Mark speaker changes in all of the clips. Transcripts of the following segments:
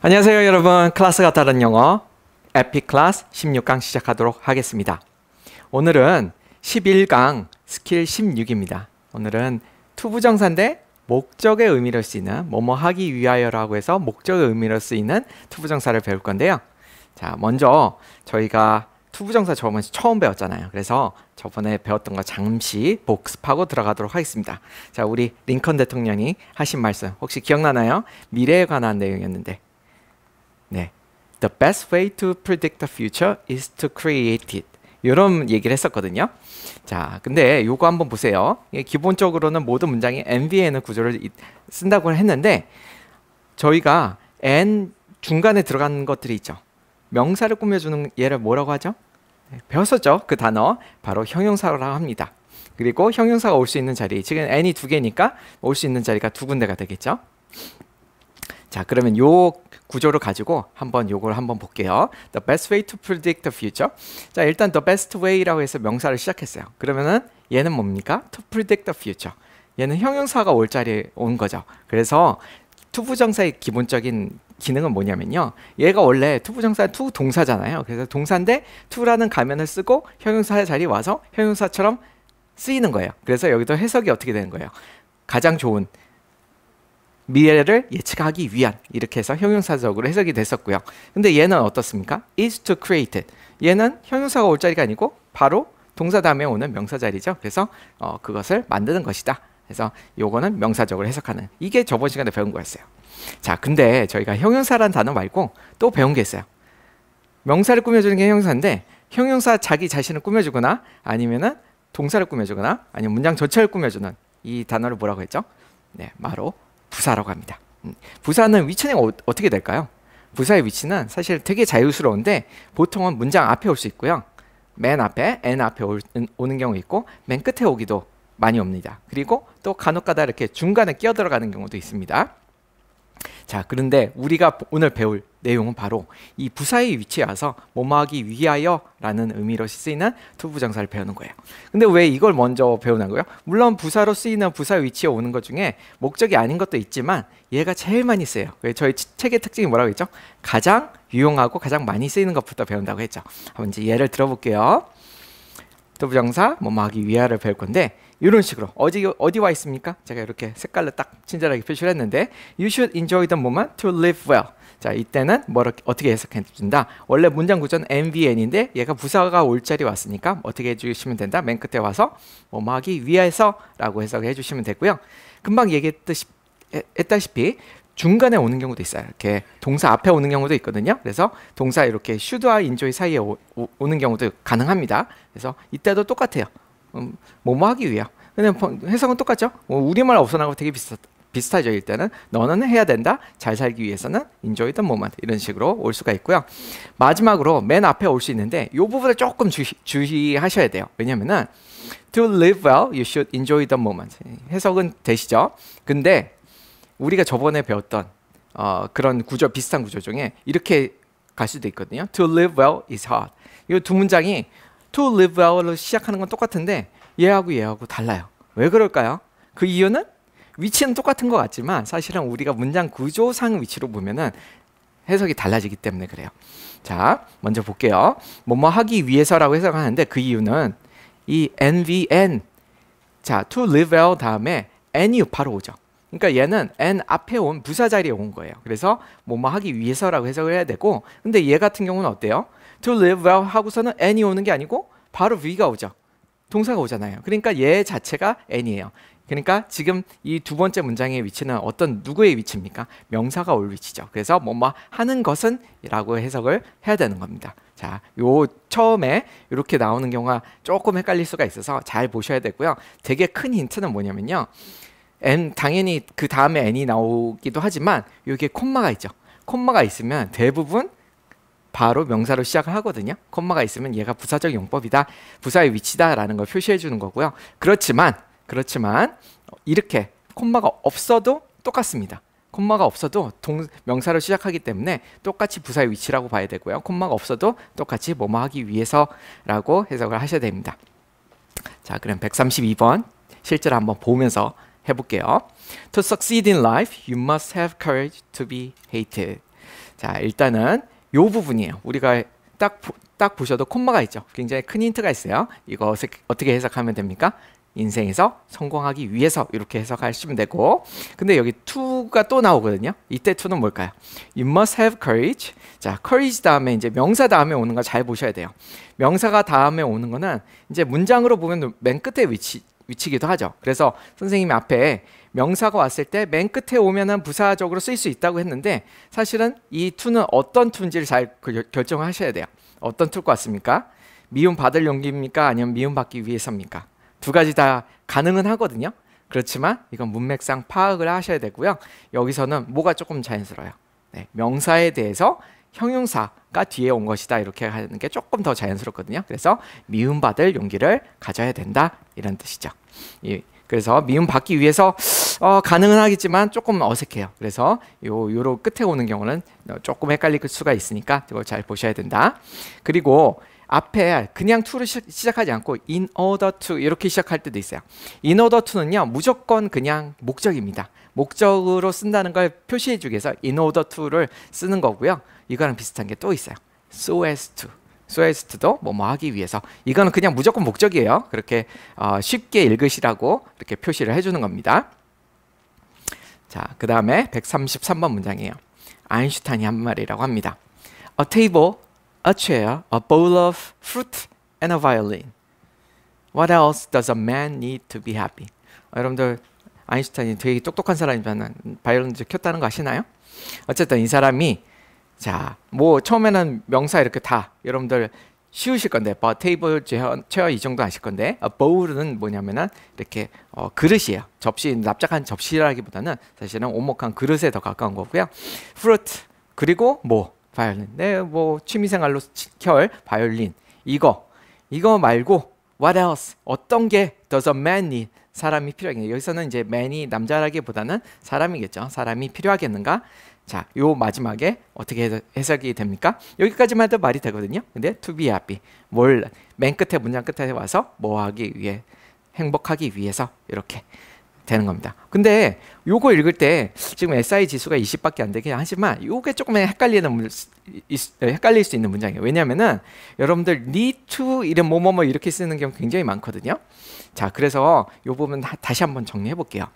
Speaker 1: 안녕하세요 여러분. 클래스가 다른 영어 에픽 클래스 16강 시작하도록 하겠습니다. 오늘은 11강 스킬 16입니다. 오늘은 투부정사인데 목적의 의미로 쓰이는 뭐뭐 하기 위하여라고 해서 목적의 의미로 쓰이는 투부정사를 배울 건데요. 자, 먼저 저희가 투부정사 저번에 처음 배웠잖아요. 그래서 저번에 배웠던 거 잠시 복습하고 들어가도록 하겠습니다. 자, 우리 링컨 대통령이 하신 말씀 혹시 기억나나요? 미래에 관한 내용이었는데, 네, The best way to predict the future is to create it. 이런 얘기를 했었거든요. 자, 근데 요거 한번 보세요. 기본적으로는 모든 문장이 NV에는 구조를 쓴다고 했는데, 저희가 N 중간에 들어간 것들이 있죠. 명사를 꾸며주는 얘를 뭐라고 하죠? 네, 배웠었죠. 그 단어 바로 형용사라고 합니다. 그리고 형용사가 올 수 있는 자리, 지금 N이 두 개니까 올 수 있는 자리가 두 군데가 되겠죠. 자, 그러면 요 구조를 가지고 요걸 한번 볼게요. The best way to predict the future. 자, 일단 the best way라고 해서 명사를 시작했어요. 그러면은 얘는 뭡니까? To predict the future. 얘는 형용사가 올 자리에 온 거죠. 그래서 투부정사의 기본적인 기능은 뭐냐면요. 얘가 원래 투부정사 투 동사잖아요. 그래서 동사인데 to라는 가면을 쓰고 형용사 자리에 와서 형용사처럼 쓰이는 거예요. 그래서 여기도 해석이 어떻게 되는 거예요? 가장 좋은 미래를 예측하기 위한, 이렇게 해서 형용사적으로 해석이 됐었고요. 근데 얘는 어떻습니까? is to create it. 얘는 형용사가 올 자리가 아니고 바로 동사 다음에 오는 명사 자리죠. 그래서 그것을 만드는 것이다. 그래서 요거는 명사적으로 해석하는, 이게 저번 시간에 배운 거였어요. 자, 근데 저희가 형용사라는 단어 말고 또 배운 게 있어요. 명사를 꾸며주는 게 형용사인데, 형용사 자기 자신을 꾸며주거나 아니면은 동사를 꾸며주거나 아니면 문장 전체를 꾸며주는 이 단어를 뭐라고 했죠? 네, 바로 부사라고 합니다. 부사는 위치는 어떻게 될까요? 부사의 위치는 사실 되게 자유스러운데 보통은 문장 앞에 올 수 있고요. 맨 앞에, N 앞에 오는 경우 있고 맨 끝에 오기도 많이 옵니다. 그리고 또 간혹가다 이렇게 중간에 끼어 들어가는 경우도 있습니다. 자, 그런데 우리가 오늘 배울 내용은 바로 이 부사의 위치에 와서 뭐뭐하기 위하여 라는 의미로 쓰이는 투부정사를 배우는 거예요. 근데 왜 이걸 먼저 배우나고요? 물론 부사로 쓰이는 부사의 위치에 오는 것 중에 목적이 아닌 것도 있지만 얘가 제일 많이 쓰여요. 저희 책의 특징이 뭐라고 했죠? 가장 유용하고 가장 많이 쓰이는 것부터 배운다고 했죠. 한번 이제 예를 들어볼게요. 투부정사 뭐뭐하기 위하여를 배울 건데, 이런 식으로 어디 와 있습니까? 제가 이렇게 색깔로 딱 친절하게 표시를 했는데, You should enjoy the moment to live well. 자, 이때는 어떻게 해석해 준다? 원래 문장 구조는 NVN인데 얘가 부사가 올 자리 왔으니까 어떻게 해주시면 된다? 맨 끝에 와서 뭐뭐 하기 위해서라고 해석해 주시면 되고요. 금방 얘기했다시피 중간에 오는 경우도 있어요. 이렇게 동사 앞에 오는 경우도 있거든요. 그래서 동사 이렇게 should와 enjoy 사이에 오는 경우도 가능합니다. 그래서 이때도 똑같아요. 뭐뭐 하기 위해. 근데 해석은 똑같죠? 우리말 없어나고 되게 비슷하죠. 일단은 너는 해야 된다. 잘 살기 위해서는 enjoy the moment. 이런 식으로 올 수가 있고요. 마지막으로 맨 앞에 올 수 있는데 이 부분을 조금 주의하셔야 돼요. 왜냐면은 to live well, you should enjoy the moment. 해석은 되시죠? 근데 우리가 저번에 배웠던 그런 구조, 비슷한 구조 중에 이렇게 갈 수도 있거든요. To live well is hard. 이 두 문장이 to live well로 시작하는 건 똑같은데 얘하고 달라요. 왜 그럴까요? 그 이유는 위치는 똑같은 것 같지만 사실은 우리가 문장 구조상 위치로 보면은 해석이 달라지기 때문에 그래요. 자, 먼저 볼게요. 뭐뭐 하기 위해서라고 해석하는데 그 이유는 이 NVN, 자, to live well 다음에 N이 바로 오죠. 그러니까 얘는 N 앞에 온 부사 자리에 온 거예요. 그래서 뭐뭐 하기 위해서라고 해석을 해야 되고, 근데 얘 같은 경우는 어때요? To live well 하고서는 N이 오는 게 아니고 바로 V가 오죠. 동사가 오잖아요. 그러니까 얘 자체가 N이에요. 그러니까 지금 이 두 번째 문장의 위치는 누구의 위치입니까? 명사가 올 위치죠. 그래서 뭐뭐 하는 것은 라고 해석을 해야 되는 겁니다. 자, 요 처음에 이렇게 나오는 경우가 조금 헷갈릴 수가 있어서 잘 보셔야 되고요. 되게 큰 힌트는 뭐냐면요. N, 당연히 그 다음에 N이 나오기도 하지만 여기에 콤마가 있죠. 콤마가 있으면 대부분 바로 명사로 시작을 하거든요. 콤마가 있으면 얘가 부사적 용법이다, 부사의 위치다 라는 걸 표시해 주는 거고요. 그렇지만 이렇게 콤마가 없어도 똑같습니다. 콤마가 없어도 명사로 시작하기 때문에 똑같이 부사의 위치라고 봐야 되고요. 콤마가 없어도 똑같이 뭐뭐 하기 위해서라고 해석을 하셔야 됩니다. 자, 그럼 132번 실제로 한번 보면서 해볼게요. To succeed in life, you must have courage to be hated. 자, 일단은 요 부분이에요. 우리가 딱 보셔도 콤마가 있죠. 굉장히 큰 힌트가 있어요. 이거 어떻게 해석하면 됩니까? 인생에서 성공하기 위해서 이렇게 해석하시면 되고, 근데 여기 to가 또 나오거든요. 이때 to는 뭘까요? You must have courage. 자, courage 다음에 이제 명사 다음에 오는 거 잘 보셔야 돼요. 명사가 다음에 오는 거는 이제 문장으로 보면 맨 끝에 위치기도 하죠. 그래서 선생님이 앞에 명사가 왔을 때 맨 끝에 오면은 부사적으로 쓸 수 있다고 했는데, 사실은 이 to는 어떤 to인지를 잘 결정하셔야 돼요. 어떤 to일 것 같습니까? 미움 받을 용기입니까? 아니면 미움 받기 위해서입니까? 두 가지 다 가능은 하거든요. 그렇지만 이건 문맥상 파악을 하셔야 되고요. 여기서는 뭐가 조금 자연스러워요. 네, 명사에 대해서 형용사가 뒤에 온 것이다, 이렇게 하는 게 조금 더 자연스럽거든요. 그래서 미움받을 용기를 가져야 된다, 이런 뜻이죠. 그래서 미움 받기 위해서 가능은 하겠지만 조금 어색해요. 그래서 요로 끝에 오는 경우는 조금 헷갈릴 수가 있으니까 이걸 잘 보셔야 된다. 그리고 앞에 그냥 to로 시작하지 않고 in order to 이렇게 시작할 때도 있어요. in order to는요, 무조건 그냥 목적입니다. 목적으로 쓴다는 걸 표시해 주기 위해서 in order to를 쓰는 거고요. 이거랑 비슷한 게 또 있어요. so as to. so as to도 뭐 하기 위해서. 이거는 그냥 무조건 목적이에요. 그렇게 쉽게 읽으시라고 이렇게 표시를 해주는 겁니다. 자, 그 다음에 133번 문장이에요. 아인슈타인이 한 말이라고 합니다. A table, a chair, a bowl of fruit, and a violin. What else does a man need to be happy? 여러분들 아인슈타인이 되게 똑똑한 사람이지만 바이올린을 켰다는 거 아시나요? 어쨌든 이 사람이, 자, 뭐 처음에는 명사 이렇게 다 여러분들 쉬우실 건데, 테이블, 체어 이 정도 아실 건데, bowl은 뭐냐면은 이렇게 그릇이에요. 접시, 납작한 접시라기보다는 사실은 오목한 그릇에 더 가까운 거고요. fruit, 그리고 뭐 바이올린, 네, 뭐 취미생활로 켤 바이올린, 이거 말고 what else, 어떤 게 does a man need, 사람이 필요하겠는가. 여기서는 이제 man이 남자라기보다는 사람이겠죠. 사람이 필요하겠는가. 자, 요 마지막에 어떻게 해석이 됩니까? 여기까지만 해도 말이 되거든요. 근데 to be happy, 뭘 맨 끝에, 문장 끝에 와서 뭐 하기 위해, 행복하기 위해서, 이렇게 되는 겁니다. 근데 요거 읽을 때 지금 SI 지수가 20밖에 안 되긴 하지만 요게 조금 헷갈릴 수 있는 문장이에요. 왜냐면은 여러분들 need to 이런 뭐뭐뭐 이렇게 쓰는 경우 굉장히 많거든요. 자, 그래서 요 부분 다시 한번 정리해 볼게요.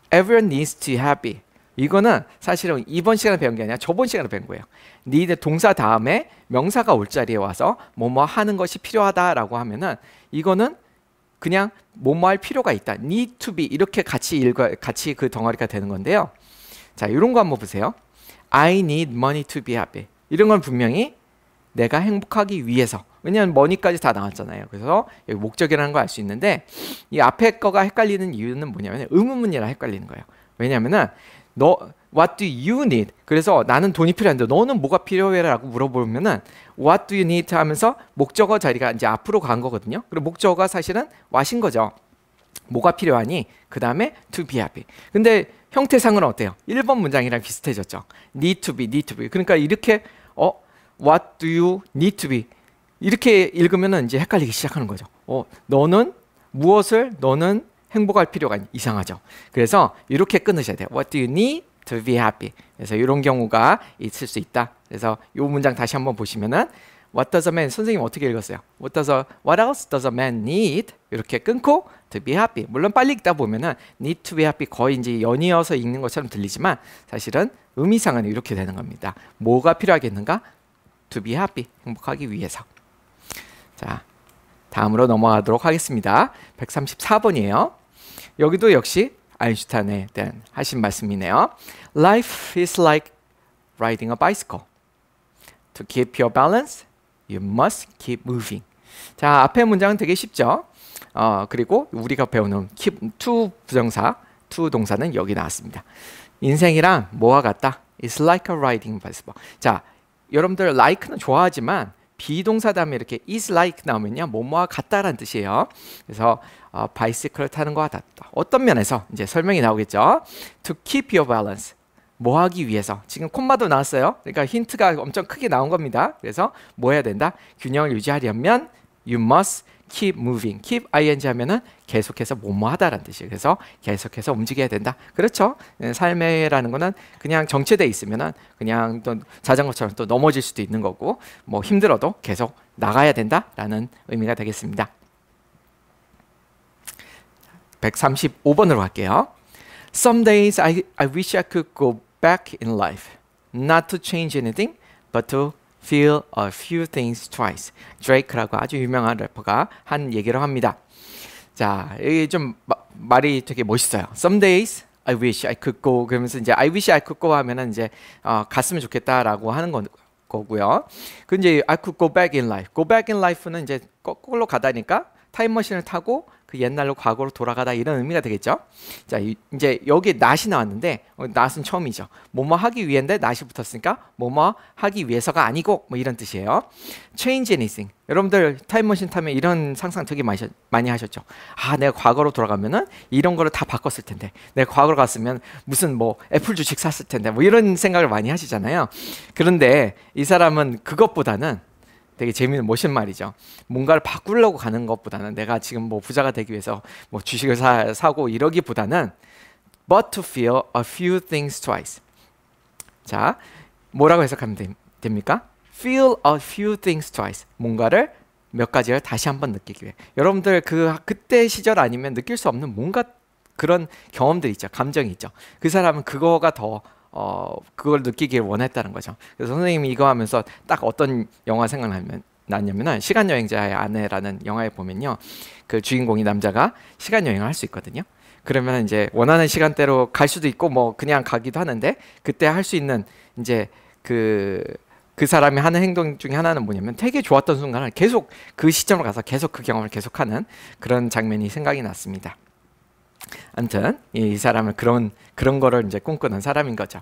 Speaker 1: Everyone needs to be happy. 이거는 사실은 이번 시간에 배운 게 아니라 저번 시간에 배운 거예요. need 동사 다음에 명사가 올 자리에 와서 뭐뭐 하는 것이 필요하다라고 하면은 이거는 그냥 뭐뭐 할 필요가 있다. need to be 이렇게 같이 그 덩어리가 되는 건데요. 자, 이런 거 한번 보세요. I need money to be happy. 이런 건 분명히 내가 행복하기 위해서. 왜냐하면 money까지 다 나왔잖아요. 그래서 여기 목적이라는 걸 알 수 있는데, 이 앞에 거가 헷갈리는 이유는 뭐냐면 의문문이라 헷갈리는 거예요. 왜냐하면은 what do you need? 그래서 나는 돈이 필요한데 너는 뭐가 필요해라고 물어보면은 what do you need 하면서 목적어 자리가 이제 앞으로 간 거거든요. 그리고 목적어가 사실은 what인 거죠. 뭐가 필요하니? 그 다음에 to be happy. 근데 형태상은 어때요? 1번 문장이랑 비슷해졌죠. need to be. 그러니까 이렇게 what do you need to be? 이렇게 읽으면은 이제 헷갈리기 시작하는 거죠. 너는 행복할 필요가 이상하죠. 그래서 이렇게 끊으셔야 돼요. What do you need to be happy? 그래서 이런 경우가 있을 수 있다. 그래서 이 문장 다시 한번 보시면은 What does a man, 선생님 어떻게 읽었어요? What else does a man need? 이렇게 끊고 to be happy. 물론 빨리 읽다 보면은 need to be happy 거의 이제 연이어서 읽는 것처럼 들리지만 사실은 의미상은 이렇게 되는 겁니다. 뭐가 필요하겠는가? To be happy. 행복하기 위해서. 자, 다음으로 넘어가도록 하겠습니다. 134번이에요. 여기도 역시 아인슈타인에 대한 하신 말씀이네요. Life is like riding a bicycle. To keep your balance, you must keep moving. 자, 앞에 문장은 되게 쉽죠. 그리고 우리가 배우는 keep, to 부정사, to 동사는 여기 나왔습니다. 인생이랑 뭐와 같다? It's like a riding bicycle. 자, 여러분들 like는 좋아하지만 비동사 다음에 이렇게 is like 나오면요, 뭐뭐와 같다라는 뜻이에요. 그래서 바이시클을 타는 것과 같다. 어떤 면에서 이제 설명이 나오겠죠. To keep your balance. 뭐 하기 위해서. 지금 콤마도 나왔어요. 그러니까 힌트가 엄청 크게 나온 겁니다. 그래서 뭐 해야 된다? 균형을 유지하려면 you must keep moving. keep ing 하면은 계속해서 뭐뭐 하다라는 뜻이에요. 그래서 계속해서 움직여야 된다. 그렇죠? 삶이라는 거는 그냥 정체돼 있으면은 그냥 또 자전거처럼 또 넘어질 수도 있는 거고 뭐 힘들어도 계속 나가야 된다라는 의미가 되겠습니다. 135번으로 갈게요. Some days I wish I could go back in life. Not to change anything, but to feel a few things twice. 드레이크라고 아주 유명한 래퍼가 한 얘기를 합니다. 자, 이게 좀 말이 되게 멋있어요. Some days I wish I could go. 그러면서 이제 I wish I could go 하면은 이제 갔으면 좋겠다라고 하는 거고요. 그 이제 I could go back in life. Go back in life는 이제 거꾸로 가다니까 타임머신을 타고 그 옛날로 과거로 돌아가다 이런 의미가 되겠죠. 자, 이제 여기 not이 나왔는데 not은 처음이죠. 뭐뭐 하기 위해인데 not이 붙었으니까 뭐뭐 하기 위해서가 아니고 뭐 이런 뜻이에요. Change anything. 여러분들 타임머신 타면 이런 상상 되게 많이 하셨죠. 아, 내가 과거로 돌아가면은 이런 거를 다 바꿨을 텐데, 내가 과거로 갔으면 무슨 뭐 애플 주식 샀을 텐데, 뭐 이런 생각을 많이 하시잖아요. 그런데 이 사람은 그것보다는 되게 재미있는 멋진 말이죠. 뭔가를 바꾸려고 가는 것보다는 내가 지금 뭐 부자가 되기 위해서 뭐 주식을 사고 이러기보다는 but to feel a few things twice. 자, 뭐라고 해석하면 됩니까? feel a few things twice. 뭔가를 몇 가지를 다시 한번 느끼기 위해. 여러분들 그때 시절 아니면 느낄 수 없는 뭔가 그런 경험들이 있죠. 감정이 있죠. 그 사람은 그거가 더 그걸 느끼길 원했다는 거죠. 그래서 선생님이 이거 하면서 딱 어떤 영화 생각났냐면은 시간여행자의 아내라는 영화에 보면요, 그 주인공이 남자가 시간여행을 할 수 있거든요. 그러면 이제 원하는 시간대로 갈 수도 있고 뭐 그냥 가기도 하는데, 그때 할 수 있는 이제 그 사람이 하는 행동 중에 하나는 뭐냐면 되게 좋았던 순간을 계속 그 시점으로 가서 계속 그 경험을 계속하는 그런 장면이 생각이 났습니다. 아무튼 이 사람은 그런 거를 이제 꿈꾸는 사람인 거죠.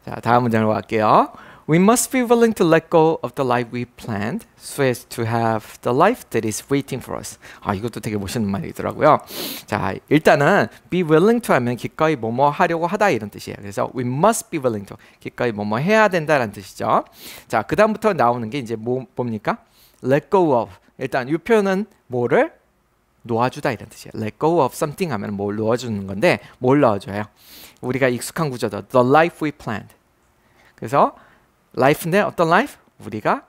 Speaker 1: 자, 다음 문장으로 갈게요. We must be willing to let go of the life we planned so as to have the life that is waiting for us. 아, 이것도 되게 멋있는 말이더라고요. 자, 일단은 be willing to 하면 기꺼이 뭐뭐 하려고 하다 이런 뜻이에요. 그래서 we must be willing to, 기꺼이 뭐뭐 해야 된다라는 뜻이죠. 자, 그 다음부터 나오는 게 이제 뭡니까? let go of. 일단 이 표현은 뭐를 놓아주다 이런 뜻이에요. let go of something 하면 뭘 놓아주는 건데, 뭘 놓아줘요? 우리가 익숙한 구조죠. the life we planned. 그래서 life인데 어떤 life? 우리가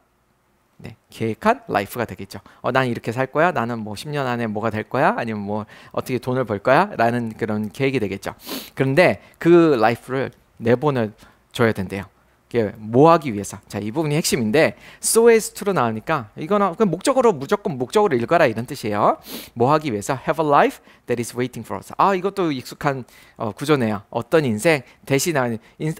Speaker 1: 계획한 life가 되겠죠. 난 이렇게 살 거야. 나는 뭐 10년 안에 뭐가 될 거야. 아니면 뭐 어떻게 돈을 벌 거야. 라는 그런 계획이 되겠죠. 그런데 그 life를 내보내줘야 된대요. 뭐 하기 위해서. 자, 이 부분이 핵심인데 so as to로 나오니까 이거는 목적어로 무조건 목적어로 읽어라 이런 뜻이에요. 뭐 하기 위해서 have a life that is waiting for us. 아, 이것도 익숙한 구조네요. 어떤 인생 대신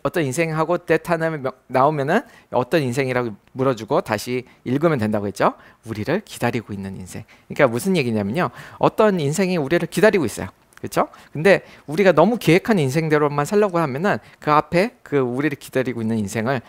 Speaker 1: 어떤 인생하고 that 하나 나오면은 어떤 인생이라고 물어주고 다시 읽으면 된다고 했죠. 우리를 기다리고 있는 인생. 그러니까 무슨 얘기냐면요, 어떤 인생이 우리를 기다리고 있어요. 그렇죠? 근데 우리가 너무 계획한 인생대로만 살려고 하면은 그 앞에 그 우리를 기다리고 있는 인생을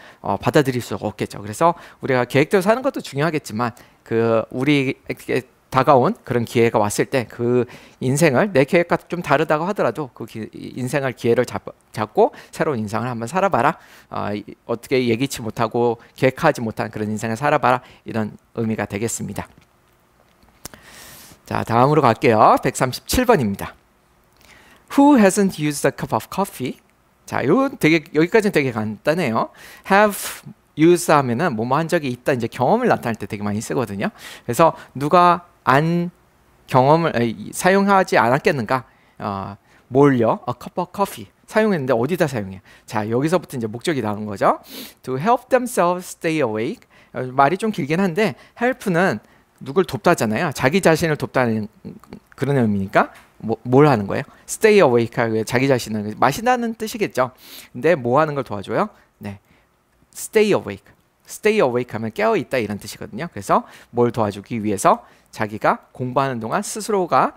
Speaker 1: 받아들일 수가 없겠죠. 그래서 우리가 계획대로 사는 것도 중요하겠지만 그 우리에게 다가온 그런 기회가 왔을 때 그 인생을 내 계획과 좀 다르다고 하더라도 그 인생을 기회를 잡고 새로운 인생을 한번 살아봐라. 어떻게 예기치 못하고 계획하지 못한 그런 인생을 살아봐라. 이런 의미가 되겠습니다. 자, 다음으로 갈게요. 137번입니다. Who hasn't used a cup of coffee? 자, 여기까지는 되게 간단해요. Have used 하면은 뭐뭐 한 적이 있다, 이제 경험을 나타낼 때 되게 많이 쓰거든요. 그래서 누가 사용하지 않았겠는가? 뭘요? A cup of coffee. 사용했는데 어디다 사용해요? 자, 여기서부터 이제 목적이 나온 거죠. To help themselves stay awake. 말이 좀 길긴 한데 help는 누굴 돕다잖아요. 자기 자신을 돕다는 그런 의미니까 뭘 하는 거예요? Stay awake, 자기 자신을 마신다는 뜻이겠죠. 근데 뭐 하는 걸 도와줘요? 네, Stay awake. Stay awake 하면 깨어 있다 이런 뜻이거든요. 그래서 뭘 도와주기 위해서? 자기가 공부하는 동안 스스로가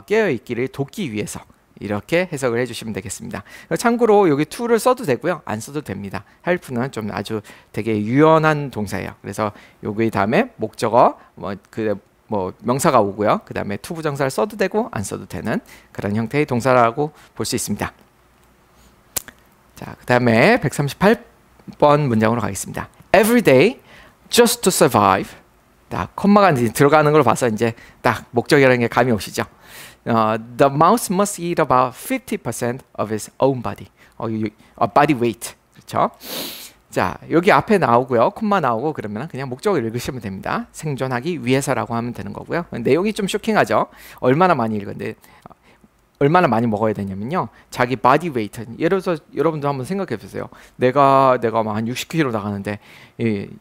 Speaker 1: 깨어 있기를 돕기 위해서, 이렇게 해석을 해주시면 되겠습니다. 참고로 여기 to를 써도 되고요, 안 써도 됩니다. help는 좀 아주 되게 유연한 동사예요. 그래서 여기 다음에 목적어 명사가 오고요. 그 다음에 to 부정사를 써도 되고 안 써도 되는 그런 형태의 동사라고 볼 수 있습니다. 자, 그 다음에 138번 문장으로 가겠습니다. Every day, just to survive, 딱 콤마가 이제 들어가는 걸 봐서 이제 딱 목적이라는 게 감이 오시죠. The mouse must eat about 50% of its own body. body weight. 그렇죠? 자, 여기 앞에 나오고요. 콤마 나오고 그러면 그냥 목적을 읽으시면 됩니다. 생존하기 위해서라고 하면 되는 거고요. 내용이 좀 쇼킹하죠. 얼마나 많이 읽었는데 얼마나 많이 먹어야 되냐면요. 자기 바디 웨이트. 예를 들어서 여러분도 한번 생각해 보세요. 내가 막 한 60kg 나가는데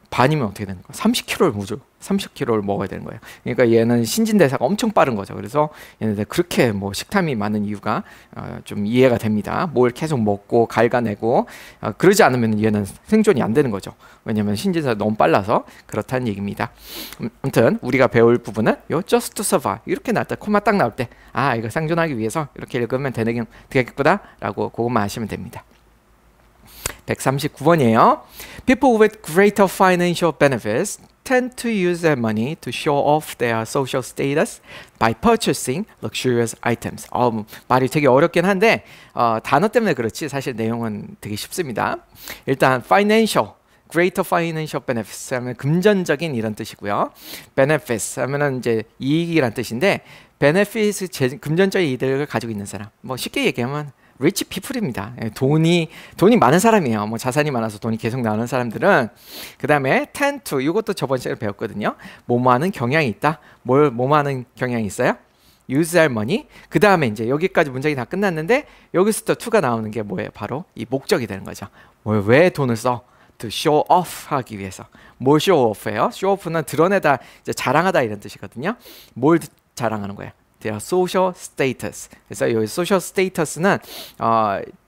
Speaker 1: 반이면 어떻게 되는 거야? 30kg를 먹어야 되는 거예요. 그러니까 얘는 신진대사가 엄청 빠른 거죠. 그래서 얘네들 그렇게 뭐 식탐이 많은 이유가 좀 이해가 됩니다. 뭘 계속 먹고 갉아내고 그러지 않으면 얘는 생존이 안 되는 거죠. 왜냐하면 신진대사가 너무 빨라서 그렇다는 얘기입니다. 아무튼 우리가 배울 부분은 요 just to survive 이렇게 나올 때 코마 딱 나올 때 이거 생존하기 위해서 이렇게 읽으면 되겠구나 라고 그것만 하시면 됩니다. 139번이에요. People with greater financial benefits tend to use their money to show off their social status by purchasing luxurious items. 말이 되게 어렵긴 한데 단어 때문에 그렇지 사실 내용은 되게 쉽습니다. 일단 financial, greater financial benefits 하면 금전적인 이런 뜻이고요. benefits 하면은 이제 이익이란 뜻인데 benefits 금전적인 이득을 가지고 있는 사람. 뭐 쉽게 얘기하면 rich people입니다. 돈이 많은 사람이에요. 뭐 자산이 많아서 돈이 계속 나오는 사람들은. 그 다음에 tend to 이것도 저번 시간에 배웠거든요. 뭐뭐하는 경향이 있다. 뭐뭐하는 경향이 있어요? use their money. 그 다음에 이제 여기까지 문장이 다 끝났는데 여기서 또 to가 나오는 게 뭐예요? 바로 이 목적이 되는 거죠. 왜 돈을 써? to show off 하기 위해서. 뭘 show off예요? show off는 드러내다, 이제 자랑하다 이런 뜻이거든요. 뭘 자랑하는 거예요? their social status. 그래서 여기 social status는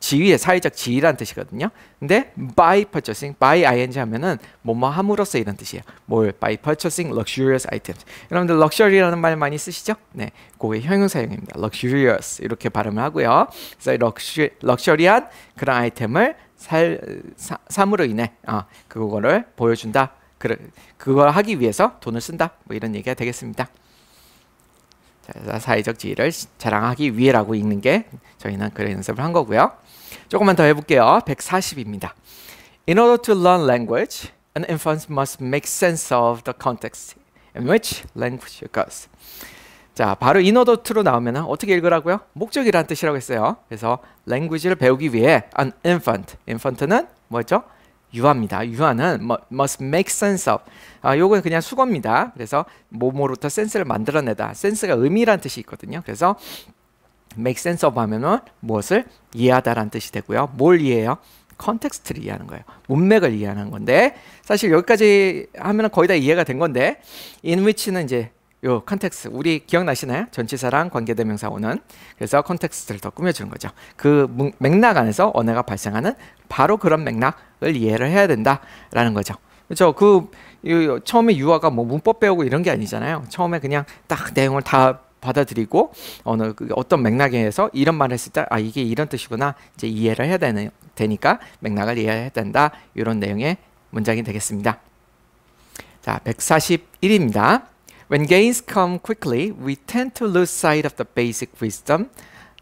Speaker 1: 지위의 사회적 지위란 뜻이거든요. 근데 by purchasing, by ing 하면은 뭐뭐 함으로써 이런 뜻이에요. by purchasing luxurious items. 여러분들 luxury라는 말 많이 쓰시죠? 네, 그게 형용사형입니다. luxurious 이렇게 발음을 하고요. 그래서 럭셔리한 그런 아이템을 삼으로 인해 그거를 보여준다. 그걸 하기 위해서 돈을 쓴다. 뭐 이런 얘기가 되겠습니다. 자, 사회적 지위를 자랑하기 위해라고 읽는 게 저희는 그런 연습을 한 거고요. 조금만 더 해볼게요. 140입니다. In order to learn language, an infant must make sense of the context in which language occurs. 자, 바로 in order to로 나오면 어떻게 읽으라고요? 목적이라는 뜻이라고 했어요. 그래서 language를 배우기 위해 an infant는 뭐죠? 유아입니다. 유아는 must make sense of. 요건 그냥 수거입니다. 그래서 뭐뭐로부터 센스를 만들어내다. 센스가 의미란 뜻이 있거든요. 그래서 make sense of 하면은 무엇을 이해하다라는 뜻이 되고요. 뭘 이해해요? 컨텍스트를 이해하는 거예요. 문맥을 이해하는 건데 사실 여기까지 하면은 거의 다 이해가 된 건데 in which는 이제 요 컨텍스트 우리 기억나시나요? 전치사랑 관계대명사 오는. 그래서 컨텍스트를 더 꾸며주는 거죠. 그 맥락 안에서 언어가 발생하는 바로 그런 맥락을 이해를 해야 된다라는 거죠. 그렇죠? 처음에 유아가 뭐 문법 배우고 이런 게 아니잖아요. 처음에 그냥 딱 내용을 다 받아들이고 어떤 맥락에서 이런 말을 했을 때 이게 이런 뜻이구나 이제 이해를 해야 되니까 맥락을 이해해야 된다. 이런 내용의 문장이 되겠습니다. 자, 141입니다. When gains come quickly, we tend to lose sight of the basic wisdom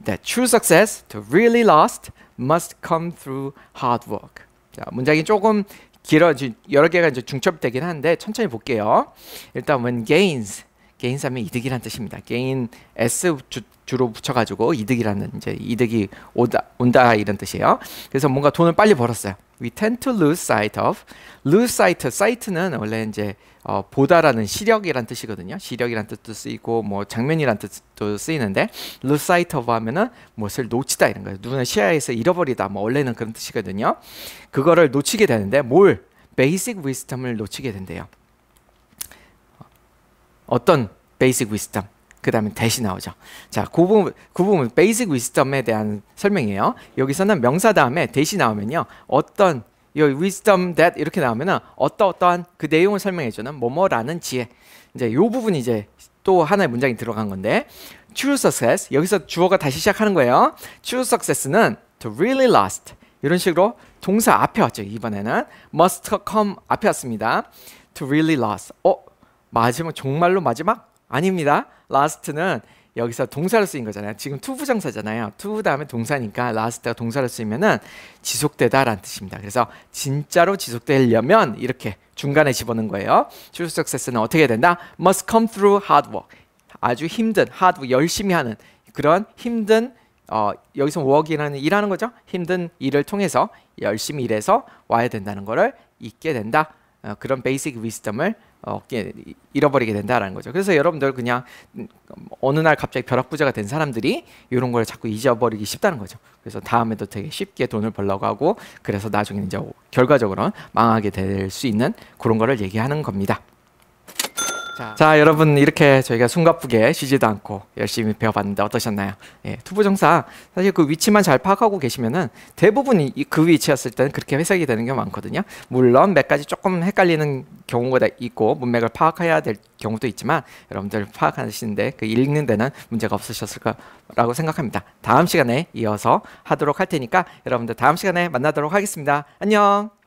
Speaker 1: that true success to really last must come through hard work. 자, 문장이 조금 여러 개가 이제 중첩되긴 한데 천천히 볼게요. 일단 when gains 하면 이득이란 뜻입니다. gain s 주로 붙여가지고 이득이라는 이제 이득이 온다 이런 뜻이에요. 그래서 뭔가 돈을 빨리 벌었어요. We tend to lose sight of. lose sight는 원래 이제 보다라는 시력이란 뜻이거든요. 시력이란 뜻도 쓰이고 뭐 장면이란 뜻도 쓰이는데 lose sight of 하면은 무엇을 놓치다 이런 거예요. 눈을 시야에서 잃어버리다. 뭐 원래는 그런 뜻이거든요. 그거를 놓치게 되는데 뭘? basic wisdom을 놓치게 된대요. 어떤 basic wisdom? 그 다음에 대시 나오죠. 자, 그 부분 basic wisdom에 대한 설명이에요. 여기서는 명사 다음에 대시 나오면요. 어떤 wisdom that 이렇게 나오면은 어떠한 그 내용을 설명해주는 뭐뭐라는 지혜. 이제 요 부분이 이제 또 하나의 문장이 들어간 건데 true success 여기서 주어가 다시 시작하는 거예요. true success는 to really last 이런 식으로 동사 앞에 왔죠. 이번에는 must come 앞에 왔습니다. to really last. 마지막 정말로 마지막? 아닙니다. last는 여기서 동사로 쓰인 거잖아요. 지금 투부정사잖아요. to 다음에 동사니까 last가 동사로 쓰이면은 지속되다라는 뜻입니다. 그래서 진짜로 지속되려면 이렇게 중간에 집어넣은 거예요. True success는 어떻게 된다? Must come through hard work. 아주 힘든 hard work, 열심히 하는 그런 힘든 여기서 work이라는 일하는 거죠. 힘든 일을 통해서 열심히 일해서 와야 된다는 거를 잊게 된다. 그런 베이직 위스덤을 잃어버리게 된다라는 거죠. 그래서 여러분들 그냥 어느 날 갑자기 벼락부자가 된 사람들이 이런 걸 자꾸 잊어버리기 쉽다는 거죠. 그래서 다음에도 되게 쉽게 돈을 벌려고 하고 그래서 나중에 이제 결과적으로 망하게 될 수 있는 그런 거를 얘기하는 겁니다. 자, 여러분 이렇게 저희가 숨가쁘게 쉬지도 않고 열심히 배워봤는데 어떠셨나요? 예, 투부정사 사실 그 위치만 잘 파악하고 계시면은 대부분 그 위치였을 때는 그렇게 해석이 되는 게 많거든요. 물론 몇 가지 조금 헷갈리는 경우가 있고 문맥을 파악해야 될 경우도 있지만 여러분들 파악하시는데 그 읽는 데는 문제가 없으셨을 거라고 생각합니다. 다음 시간에 이어서 하도록 할 테니까 여러분들 다음 시간에 만나도록 하겠습니다. 안녕.